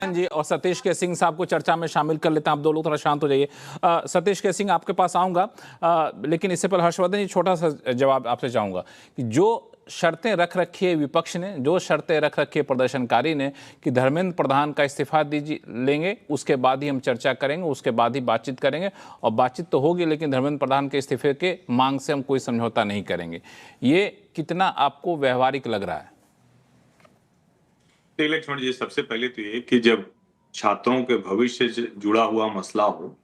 जी और सतीश के सिंह साहब को चर्चा में शामिल कर लेते हैं। आप दो लोग थोड़ा शांत हो जाइए। सतीश के सिंह आपके पास आऊंगा, लेकिन इससे पहले हर्षवर्धन जी छोटा सा जवाब आपसे चाहूंगा कि जो शर्तें रख रखी है विपक्ष ने, जो शर्तें रख रखी है प्रदर्शनकारी ने कि धर्मेंद्र प्रधान का इस्तीफा दीजिए लेंगे, उसके बाद ही हम चर्चा करेंगे, उसके बाद ही बातचीत करेंगे, और बातचीत तो होगी लेकिन धर्मेंद्र प्रधान के इस्तीफे के मांग से हम कोई समझौता नहीं करेंगे, ये कितना आपको व्यवहारिक लग रहा है? लक्ष्मण जी, सबसे पहले तो ये कि जब छात्रों के भविष्य से जुड़ा हुआ मसला हो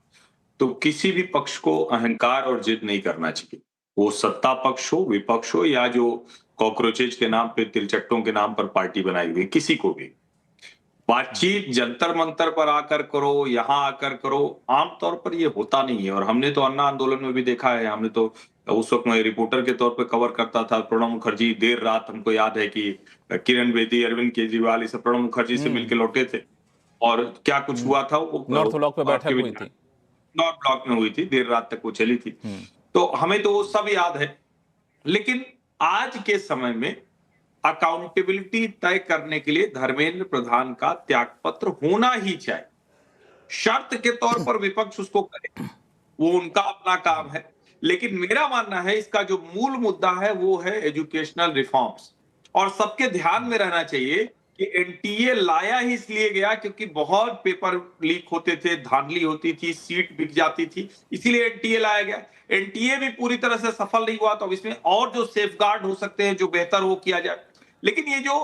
तो किसी भी पक्ष को अहंकार और जिद नहीं करना चाहिए। वो सत्ता पक्ष हो, विपक्ष हो, या जो कॉकरोचेज के नाम पे, तिलचट्टों के नाम पर पार्टी बनाई हुई, किसी को भी बातचीत जंतर मंतर पर आकर करो, यहाँ आकर करो, आमतौर पर ये होता नहीं है। और हमने तो अन्ना आंदोलन में भी देखा है। हमने तो उस वक्त मैं रिपोर्टर के तौर पे कवर करता था। प्रणब मुखर्जी देर रात, हमको याद है कि किरण बेदी, अरविंद केजरीवाल, ये सब प्रणब मुखर्जी से मिलकर लौटे थे और क्या कुछ हुआ था, वो नॉर्थ ब्लॉक पे बैठक हुई थी, नॉर्थ ब्लॉक में हुई थी, देर रात तक वो चली थी। तो हमें तो वो सब याद है। लेकिन आज के समय में अकाउंटेबिलिटी तय करने के लिए धर्मेंद्र प्रधान का त्यागपत्र होना ही चाहिए। शर्त के तौर पर विपक्ष उसको करे, वो उनका अपना काम है। लेकिन मेरा मानना है इसका जो मूल मुद्दा है वो है एजुकेशनल रिफॉर्म्स। और सबके ध्यान में रहना चाहिए कि एनटीए लाया ही इसलिए गया क्योंकि बहुत पेपर लीक होते थे, धांधली होती थी, सीट बिक जाती थी, इसीलिए एनटीए लाया गया। एनटीए भी पूरी तरह से सफल नहीं हुआ, तो अब इसमें और जो सेफगार्ड हो सकते हैं, जो बेहतर वो किया जाए। लेकिन ये जो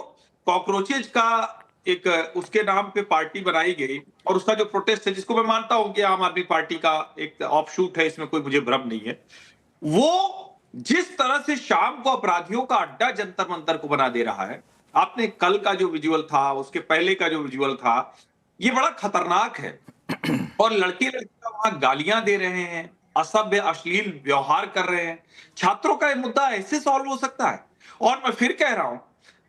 कॉकरोचेज का एक उसके नाम पे पार्टी बनाई गई और उसका जो प्रोटेस्ट है, जिसको मैं मानता हूं कि आम आदमी पार्टी का एक ऑफशूट है, इसमें कोई मुझे भ्रम नहीं है, वो जिस तरह से शाम को अपराधियों का अड्डा जंतर मंतर को बना दे रहा है। आपने कल का जो विजुअल था, उसके पहले का जो विजुअल था, ये बड़ा खतरनाक है। और लड़के लड़कियां वहां गालियां दे रहे हैं, असभ्य अश्लील व्यवहार कर रहे हैं। छात्रों का ये मुद्दा ऐसे सॉल्व हो सकता है? और मैं फिर कह रहा हूं,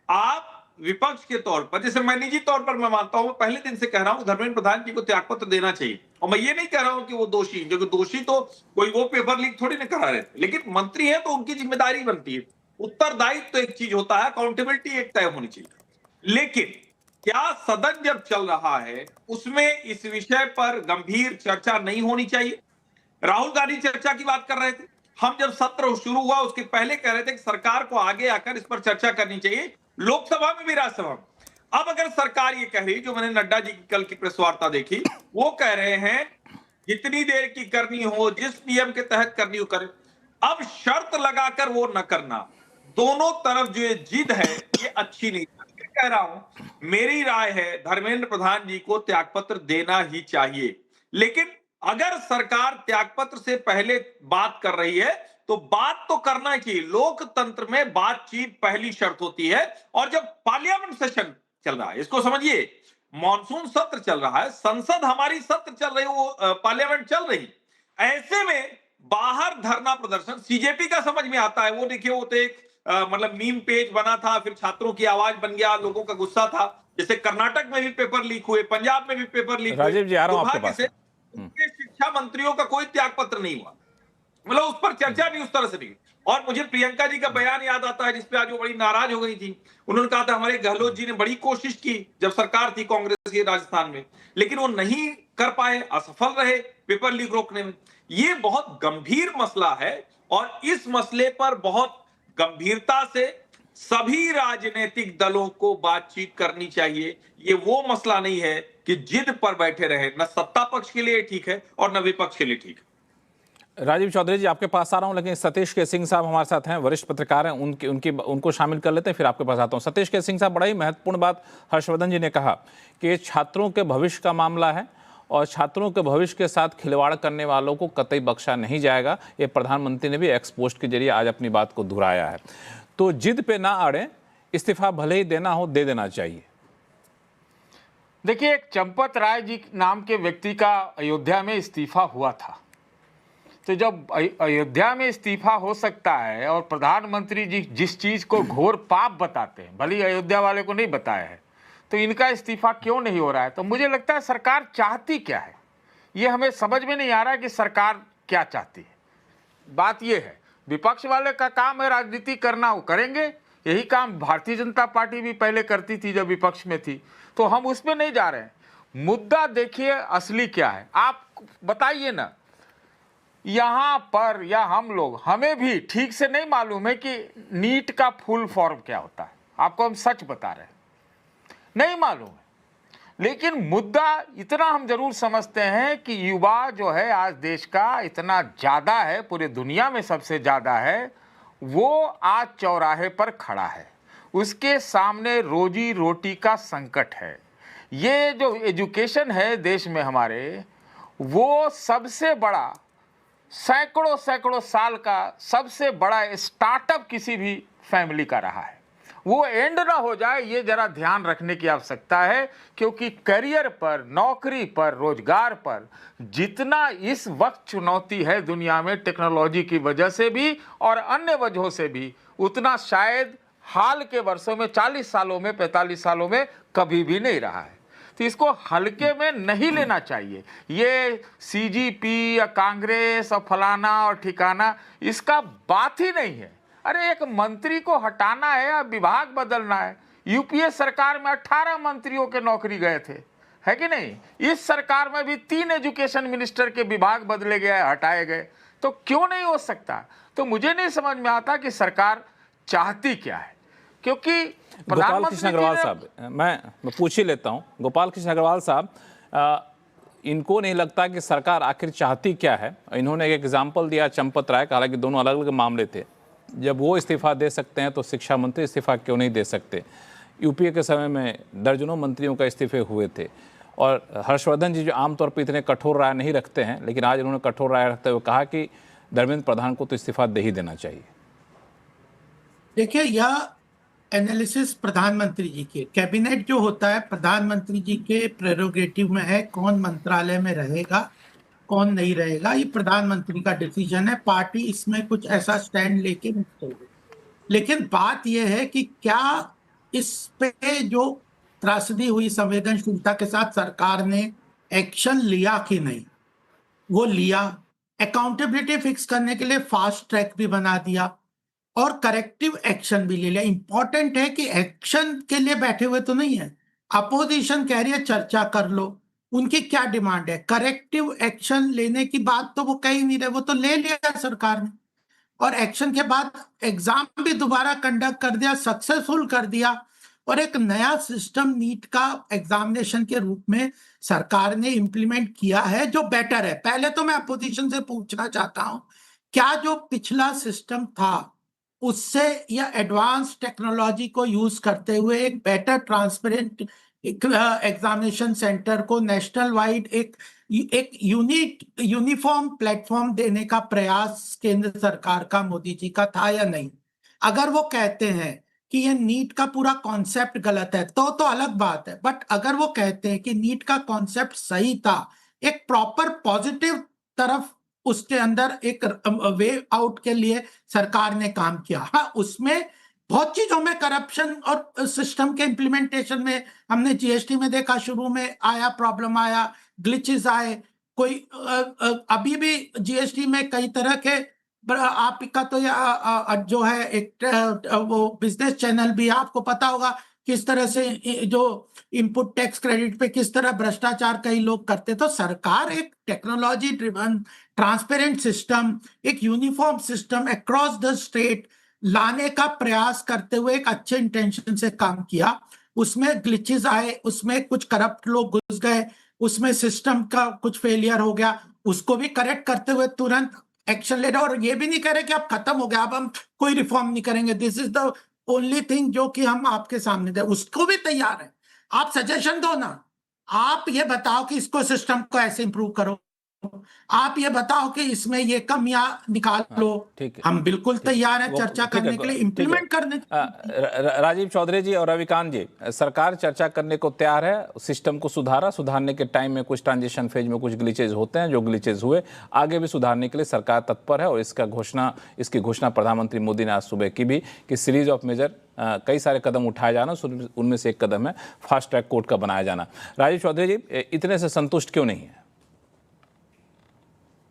आप विपक्ष के तौर पर, जैसे मैं निजी तौर पर मैं मानता हूं, मैं पहले दिन से कह रहा हूं धर्मेंद्र प्रधान जी को त्यागपत्र देना चाहिए। और मैं ये नहीं कह रहा हूं कि वो दोषी, क्योंकि दोषी तो कोई वो पेपर लीक थोड़ी ना करा रहे थे, लेकिन मंत्री है तो उनकी जिम्मेदारी बनती है। उत्तरदायित्व तो एक चीज होता है, अकाउंटेबिलिटी एक तय होनी चाहिए। लेकिन क्या सदन जब चल रहा है उसमें इस विषय पर गंभीर चर्चा नहीं होनी चाहिए? राहुल गांधी चर्चा की बात कर रहे थे। हम जब सत्र शुरू हुआ उसके पहले कह रहे थे कि सरकार को आगे आकर इस पर चर्चा करनी चाहिए, लोकसभा में भी, राज्यसभा में। अब अगर सरकार ये कह रही, जो मैंने नड्डा जी की कल की प्रेस वार्ता देखी, वो कह रहे हैं जितनी देर की करनी हो, जिस नियम के तहत करनी हो करें। अब शर्त लगाकर वो न करना, दोनों तरफ जो ये जिद है, ये अच्छी नहीं। कह रहा हूं, मेरी राय है धर्मेंद्र प्रधान जी को त्यागपत्र देना ही चाहिए। लेकिन अगर सरकार त्यागपत्र से पहले बात कर रही है तो बात तो करना चाहिए। लोकतंत्र में बातचीत पहली शर्त होती है। और जब पार्लियामेंट सेशन चल रहा है, इसको समझिए, मॉनसून सत्र चल रहा है, संसद हमारी सत्र चल रही, वो पार्लियामेंट चल रही, ऐसे में बाहर धरना प्रदर्शन सीजेपी का समझ में आता है। वो देखिए, वो तो एक मतलब मीम पेज बना था, फिर छात्रों की आवाज बन गया, लोगों का गुस्सा था। जैसे कर्नाटक में भी पेपर लीक हुए, पंजाब में भी पेपर लीक हुए। राजीव जी आ रहा हूं आपके पास। शिक्षा मंत्रियों का कोई त्यागपत्र नहीं हुआ, मतलब उस पर चर्चा भी उस तरह से नहीं। और मुझे प्रियंका जी का बयान याद आता है, जिसपे आज वो बड़ी नाराज हो गई थी। उन्होंने कहा था हमारे गहलोत जी ने बड़ी कोशिश की जब सरकार थी कांग्रेस की राजस्थान में, लेकिन वो नहीं कर पाए, असफल रहे पेपर लीक रोकने में। ये बहुत गंभीर मसला है और इस मसले पर बहुत गंभीरता से सभी राजनीतिक दलों को बातचीत करनी चाहिए। ये वो मसला नहीं है कि जिद पर बैठे रहे, न सत्ता पक्ष के लिए ठीक है और न विपक्ष के लिए ठीक है। राजीव चौधरी जी आपके पास आ रहा हूं, लेकिन सतीश के सिंह साहब हमारे साथ हैं, वरिष्ठ पत्रकार हैं, उनको शामिल कर लेते हैं, फिर आपके पास आता हूं। सतीश के सिंह साहब, बड़ा ही महत्वपूर्ण बात हर्षवर्धन जी ने कहा कि छात्रों के भविष्य का मामला है और छात्रों के भविष्य के साथ खिलवाड़ करने वालों को कतई बख्शा नहीं जाएगा। ये प्रधानमंत्री ने भी एक्स पोस्ट के जरिए आज अपनी बात को दोहराया है। तो जिद पे ना अड़े, इस्तीफा भले ही देना हो दे देना चाहिए। देखिए, एक चंपत राय जी नाम के व्यक्ति का अयोध्या में इस्तीफा हुआ था। तो जब अयोध्या में इस्तीफा हो सकता है और प्रधानमंत्री जी जिस चीज़ को घोर पाप बताते हैं, भले अयोध्या वाले को नहीं बताया है, तो इनका इस्तीफा क्यों नहीं हो रहा है? तो मुझे लगता है सरकार चाहती क्या है, ये हमें समझ में नहीं आ रहा है कि सरकार क्या चाहती है। बात ये है, विपक्ष वाले का काम है राजनीति करना, वो करेंगे। यही काम भारतीय जनता पार्टी भी पहले करती थी जब विपक्ष में थी, तो हम उसमें नहीं जा रहे हैं। मुद्दा देखिए असली क्या है, आप बताइए ना। यहाँ पर या हम लोग, हमें भी ठीक से नहीं मालूम है कि नीट का फुल फॉर्म क्या होता है, आपको हम सच बता रहे हैं, नहीं मालूम है। लेकिन मुद्दा इतना हम जरूर समझते हैं कि युवा जो है आज देश का इतना ज़्यादा है, पूरे दुनिया में सबसे ज़्यादा है, वो आज चौराहे पर खड़ा है, उसके सामने रोजी रोटी का संकट है। ये जो एजुकेशन है देश में हमारे, वो सबसे बड़ा सैकड़ों सैकड़ों साल का सबसे बड़ा स्टार्टअप किसी भी फैमिली का रहा है। वो एंड ना हो जाए, ये जरा ध्यान रखने की आवश्यकता है, क्योंकि करियर पर, नौकरी पर, रोजगार पर जितना इस वक्त चुनौती है दुनिया में टेक्नोलॉजी की वजह से भी और अन्य वजहों से भी, उतना शायद हाल के वर्षों में, 40 सालों में, 45 सालों में कभी भी नहीं रहा है। तो इसको हल्के में नहीं लेना चाहिए। ये सीजीपी या कांग्रेस और फलाना और ठिकाना, इसका बात ही नहीं है। अरे एक मंत्री को हटाना है या विभाग बदलना है। यूपीए सरकार में 18 मंत्रियों के नौकरी गए थे, है कि नहीं? इस सरकार में भी 3 एजुकेशन मिनिस्टर के विभाग बदले गए, हटाए गए। तो क्यों नहीं हो सकता? तो मुझे नहीं समझ में आता कि सरकार चाहती क्या है, क्योंकि गोपाल कृष्ण अग्रवाल साहब, मैं पूछ ही लेता हूं। गोपाल कृष्ण अग्रवाल साहब, इनको नहीं लगता कि सरकार आखिर चाहती क्या है? इन्होंने एक एग्जाम्पल दिया चंपत राय का, हालांकि दोनों अलग अलग मामले थे। जब वो इस्तीफा दे सकते हैं तो शिक्षा मंत्री इस्तीफा क्यों नहीं दे सकते? यूपीए के समय में दर्जनों मंत्रियों का इस्तीफे हुए थे, और हर्षवर्धन जी जो आमतौर पर इतने कठोर राय नहीं रखते हैं, लेकिन आज उन्होंने कठोर राय रखते हुए कहा कि धर्मेंद्र प्रधान को तो इस्तीफा दे ही देना चाहिए। देखिए, यह एनालिसिस प्रधानमंत्री जी के, कैबिनेट जो होता है प्रधानमंत्री जी के प्रेरोगेटिव में है। कौन मंत्रालय में रहेगा, कौन नहीं रहेगा, ये प्रधानमंत्री का डिसीजन है। पार्टी इसमें कुछ ऐसा स्टैंड लेके नहीं चलेगी। लेकिन बात यह है कि क्या इस पे जो त्रासदी हुई, संवेदनशीलता के साथ सरकार ने एक्शन लिया कि नहीं? वो लिया। अकाउंटेबिलिटी फिक्स करने के लिए फास्ट ट्रैक भी बना दिया और करेक्टिव एक्शन भी ले लिया। इंपॉर्टेंट है कि एक्शन के लिए बैठे हुए तो नहीं है। अपोजिशन कह रही है चर्चा कर लो, उनकी क्या डिमांड है? करेक्टिव एक्शन लेने की बात तो वो कह ही नहीं रहे, वो तो ले लिया सरकार ने। और एक्शन के बाद एग्जाम भी दोबारा कंडक्ट कर दिया, सक्सेसफुल कर दिया, और एक नया सिस्टम नीट का एग्जामिनेशन के रूप में सरकार ने इंप्लीमेंट किया है, जो बेटर है। पहले तो मैं अपोजिशन से पूछना चाहता हूं, क्या जो पिछला सिस्टम था उससे या एडवांस टेक्नोलॉजी को यूज करते हुए एक बेटर ट्रांसपेरेंट एग्जामिनेशन सेंटर को नेशनल वाइड एक यूनिफॉर्म प्लेटफॉर्म देने का प्रयास केंद्र सरकार का, मोदी जी का था या नहीं? अगर वो कहते हैं कि ये नीट का पूरा कॉन्सेप्ट गलत है तो अलग बात है। बट अगर वो कहते हैं कि नीट का कॉन्सेप्ट सही था, एक प्रॉपर पॉजिटिव तरफ उसके अंदर एक वे आउट के लिए सरकार ने काम किया। हाँ, उसमें बहुत चीजों में करप्शन और सिस्टम के इंप्लीमेंटेशन में हमने जीएसटी में देखा, शुरू में आया प्रॉब्लम, आया ग्लिचेस आए। कोई अभी भी जीएसटी में कई तरह के, आपका तो जो है एक वो बिजनेस चैनल भी, आपको पता होगा किस तरह से जो इनपुट टैक्स क्रेडिट पे किस तरह भ्रष्टाचार कई लोग करते। तो सरकार एक टेक्नोलॉजी ड्रिवन ट्रांसपेरेंट सिस्टम, एक uniform system across the state लाने का प्रयास करते हुए एक अच्छे इंटेंशन से काम किया। उसमें ग्लिचेस आए, उसमें कुछ करप्ट लोग घुस गए, उसमें सिस्टम का कुछ फेलियर हो गया, उसको भी करेक्ट करते हुए तुरंत एक्शन ले रहे। और ये भी नहीं कह रहे कि अब खत्म हो गया, अब हम कोई रिफॉर्म नहीं करेंगे, this is the only thing जो कि हम आपके सामने दे, उसको भी तैयार है। आप सजेशन दो ना, आप ये बताओ कि इसको सिस्टम को ऐसे इंप्रूव करो, आप ये बताओ कि इसमें ये कमियां निकाल लो। ठीक है, हम बिल्कुल तैयार हैं चर्चा करने के लिए, इंप्लीमेंट करने। राजीव चौधरी जी और रविकांत जी, सरकार चर्चा करने को तैयार है। सिस्टम को सुधारने के टाइम में कुछ ट्रांजिशन फेज में कुछ ग्लिचेज होते हैं, जो ग्लिचेज हुए आगे भी सुधारने के लिए सरकार तत्पर है। और इसकी घोषणा प्रधानमंत्री मोदी ने आज सुबह की भी कि सीरीज ऑफ मेजर कई सारे कदम उठाए जाना, उनमें से एक कदम है फास्ट ट्रैक कोर्ट का बनाया जाना। राजीव चौधरी जी, इतने से संतुष्ट क्यों नहीं है?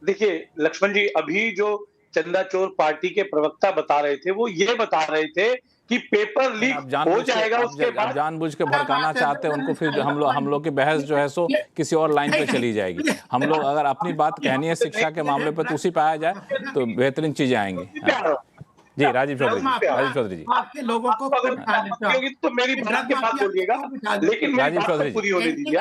देखिए लक्ष्मण जी, अभी जो चंदा चोर पार्टी के प्रवक्ता बता रहे थे, वो ये बता रहे थे कि पेपर लीक हो जाएगा उसके आप बाद जानबूझ के भड़काना चाहते हैं उनको, फिर हम लोग की बहस जो है सो किसी और लाइन पे चली जाएगी। हम लोग अगर अपनी बात कहनी है शिक्षा के मामले पे तो उसी पे आया जाए तो बेहतरीन चीजें आएंगी। हाँ। जी राजीव चौधरी जी आपके लोगों को तो मेरी बात के बाद बोलिएगा, लेकिन मेरी बात तो पूरी होने दीजिए।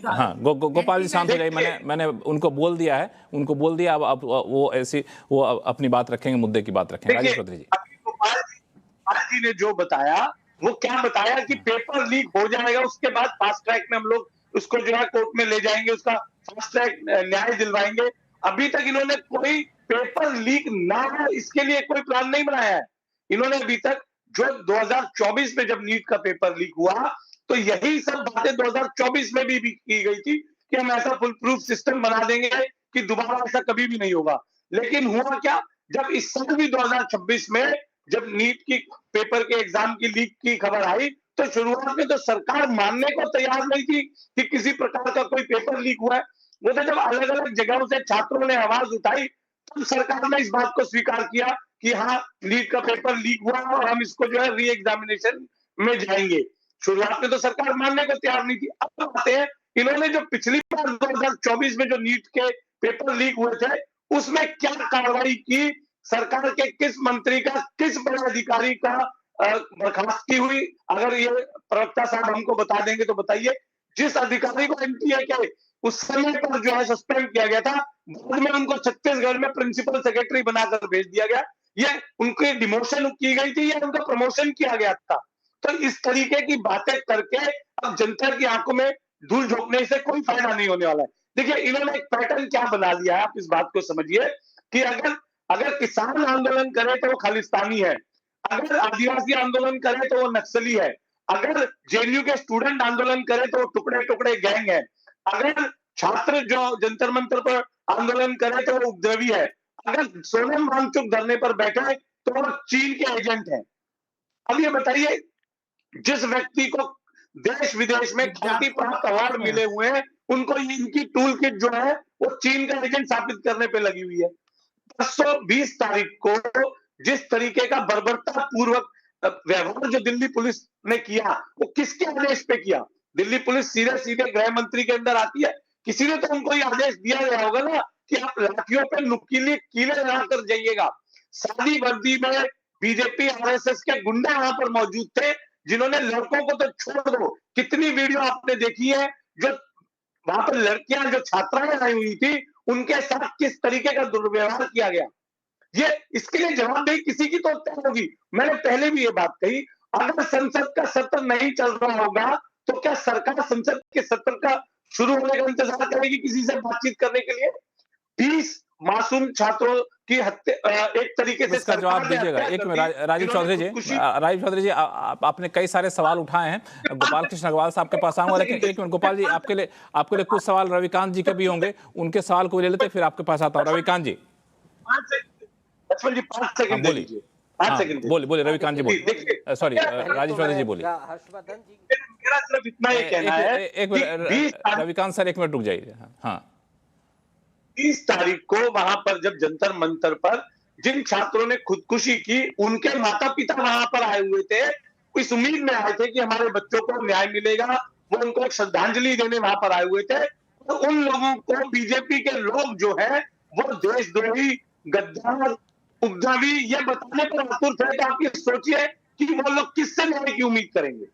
हाँ गोपाल जी शांत हो जाइए, मैंने उनको बोल दिया है, अब वो ऐसी वो अपनी बात रखेंगे, मुद्दे की बात रखेंगे। राजीव चौधरी जी, गोपाल जी ने जो बताया वो क्या बताया कि पेपर लीक हो जाएगा, उसके बाद फास्ट ट्रैक में हम लोग उसको जो है कोर्ट में ले जाएंगे, उसका फास्ट ट्रैक न्याय दिलवाएंगे। अभी तक इन्होंने कोई पेपर लीक ना हो इसके लिए कोई प्लान नहीं बनाया है। इन्होंने अभी तक जो 2024 में जब नीट का पेपर लीक हुआ तो यही सब बातें 2024 में भी की गई थी कि हम ऐसा फुल प्रूफ सिस्टम बना देंगे कि दोबारा ऐसा कभी भी नहीं होगा। लेकिन हुआ क्या, जब इस साल भी 2026 में जब नीट की पेपर के एग्जाम की लीक की खबर आई तो शुरुआत में तो सरकार मानने को तैयार नहीं थी कि किसी प्रकार का कोई पेपर लीक हुआ है। वो तो जब अलग अलग जगहों से छात्रों ने आवाज उठाई तब सरकार ने इस बात को स्वीकार किया कि हाँ नीट का पेपर लीक हुआ और हम इसको जो है री एग्जामिनेशन में जाएंगे। शुरुआत में तो सरकार मानने को तैयार नहीं थी। अब बात है इन्होंने जो पिछली बार 2024 में जो नीट के पेपर लीक हुए थे उसमें क्या कार्रवाई की, सरकार के किस मंत्री का किस बड़े अधिकारी का बर्खास्तगी हुई, अगर ये प्रवक्ता साहब हमको बता देंगे तो बताइए। जिस अधिकारी को एनटीए के उस समय पर जो है सस्पेंड किया गया था, बाद में उनको छत्तीसगढ़ में प्रिंसिपल सेक्रेटरी बनाकर भेज दिया गया, ये उनकी डिमोशन की गई थी या उनका प्रमोशन किया गया था। तो इस तरीके की बातें करके अब जनता की आंखों में धूल झोंकने से कोई फायदा नहीं होने वाला है। देखिए इन्होंने एक पैटर्न क्या बना लिया है, आप इस बात को समझिए कि अगर किसान आंदोलन करे तो वो खालिस्तानी है, अगर आदिवासी आंदोलन करे तो वो नक्सली है, अगर जेएनयू के स्टूडेंट आंदोलन करे तो वो टुकड़े टुकड़े गैंग है, अगर छात्र जो जंतर मंतर पर आंदोलन करे तो वो उपद्रवी है, अगर सोनम वांगचुक धरने पर बैठे तो वो चीन के एजेंट है। अब ये बताइए जिस व्यक्ति को देश विदेश में ख्याति प्राप्त अवार्ड मिले हुए हैं उनको इनकी टूल किट जो है वो चीन का एजेंट साबित करने पे लगी हुई है। 20 तारीख को जिस तरीके का बर्बरता पूर्वक व्यवहार जो दिल्ली पुलिस ने किया वो किसके आदेश पे किया? दिल्ली पुलिस सीधे सीधे गृह मंत्री के अंदर आती है, किसी ने तो उनको ये आदेश दिया गया होगा ना कि आप लाठियों पे नुकीले कीले लगाकर जाइएगा। सादी वर्दी में बीजेपी आरएसएस के गुंडे वहां पर मौजूद थे जिन्होंने लड़कों को तो छोड़ दो, कितनी वीडियो आपने देखी है जो वहां पर लड़कियां जो छात्राएं आई हुई थी उनके साथ किस तरीके का दुर्व्यवहार किया गया। ये इसके लिए जवाबदेही किसी की तो तय होगी। मैंने पहले भी ये बात कही, अगर संसद का सत्र नहीं चल रहा होगा तो क्या सरकार संसद के सत्र का शुरू होने का इंतजार करेगी किसी से बातचीत करने के लिए? 20 मासूम छात्रों की हत्या एक तरीके से इसका जवाब दीजिएगा। एक मिनट राजीव चौधरी जी आपने कई सारे सवाल उठाए हैं, गोपाल कृष्ण अग्रवाल साहब के पास आऊंगा, लेकिन एक मिनट गोपाल जी आपके लिए कुछ सवाल रविकांत जी के भी होंगे, उनके सवाल को ले लेते फिर आपके पास आता हूँ। रविकांत जी 5 सेकंड बोलिए, 5 सेकंड बोलिए रविकांत जी बोलिए, सॉरी राजीव चौधरी जी बोलिए। हर्षवर्धन जी मेरा सिर्फ इतना ही कहना है, एक मिनट रविकांत सर, एक मिनट रुक जाइए। हाँ 30 तारीख को वहां पर जब जंतर मंतर पर जिन छात्रों ने खुदकुशी की उनके माता पिता वहां पर आए हुए थे, इस उम्मीद में आए थे कि हमारे बच्चों को न्याय मिलेगा, वो उनको एक श्रद्धांजलि देने वहां पर आए हुए थे। तो उन लोगों को बीजेपी के लोग जो है वो देशद्रोही, गद्दार, उपद्रवी ये बताने पर आतुर थे। तो आप ये सोचिए कि वो लोग किससे न्याय की उम्मीद करेंगे।